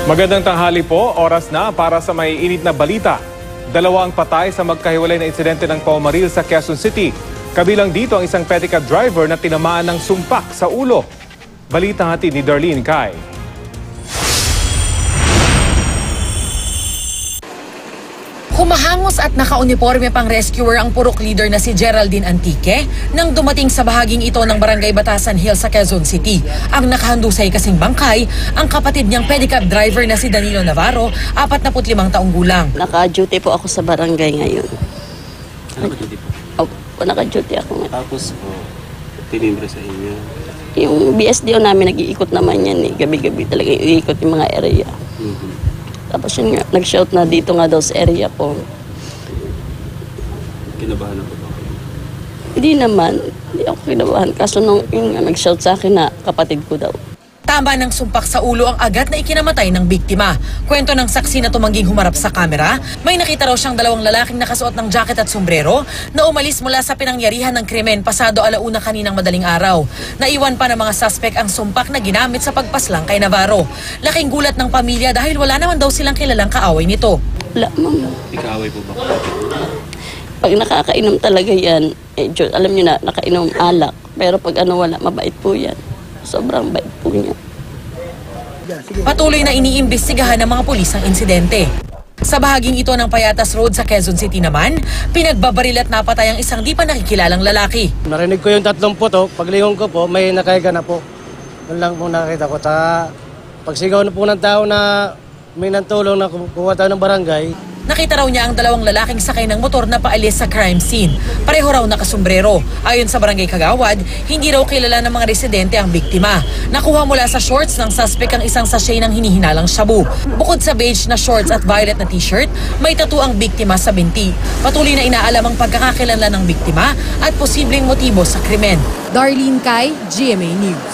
Magandang tanghali po, oras na para sa may init na balita. Dalawa ang patay sa magkahiwalay na insidente ng paumaril sa Quezon City. Kabilang dito ang isang pedicab driver na tinamaan ng sumpak sa ulo. Balita hatid ni Darlene Kai. Humahangos at naka-uniforme pang rescuer ang purok leader na si Geraldine Antique nang dumating sa bahaging ito ng Barangay Batasan Hill sa Quezon City. Ang nakahandusay kasing bangkay, ang kapatid niyang pedicab driver na si Danilo Navarro, 45 taong gulang. Naka-duty po ako sa barangay ngayon. Naka-duty po? Opo, naka-duty ako ngayon. Tapos po, tinimbre sa inyo? Yung BSDO namin nag-iikot naman yan eh. Gabi-gabi talaga iikot yung mga area. Tapos yun nga, nag-shout na dito nga daw sa area po. Kinabahan ako ba? Hindi naman, hindi ako kinabahan. Kaso nung yun nga, nag-shout sa akin na kapatid ko daw. Tama ng sumpak sa ulo ang agad na ikinamatay ng biktima. Kwento ng saksi na tumangging humarap sa kamera, may nakita raw siyang dalawang lalaking nakasuot ng jacket at sombrero na umalis mula sa pinangyarihan ng krimen pasado alauna kaninang madaling araw. Naiwan pa ng mga suspect ang sumpak na ginamit sa pagpaslang kay Navarro. Laking gulat ng pamilya dahil wala naman daw silang kilalang kaaway nito. Wala, ma'am. Ikaaway po ba? Pag nakakainom talaga yan, alam niyo na, nakainom alak. Pero pag wala, mabait po yan. Sobrang bait po niya. Patuloy na iniimbestigahan ng mga pulis ang insidente. Sa bahaging ito ng Payatas Road sa Quezon City naman, pinagbabaril at napatay ang isang di pa nakikilalang lalaki. Narinig ko yung 3 putok, paglingon ko po, may nakahiga na po. Yun lang po nakita ko. Sa pagsigaw na po ng tao na may nantulong na kukuha tayo ng barangay. Nakita raw niya ang dalawang lalaking sakay ng motor na paalis sa crime scene. Pareho raw nakasombrero. Ayon sa Barangay Kagawad, hindi raw kilala ng mga residente ang biktima. Nakuha mula sa shorts ng suspect ang isang sachet ng hinihinalang shabu. Bukod sa beige na shorts at violet na t-shirt, may tattoo ang biktima sa binti. Patuloy na inaalam ang pagkakakilanlan ng biktima at posibleng motibo sa krimen. Darlene Kai, GMA News.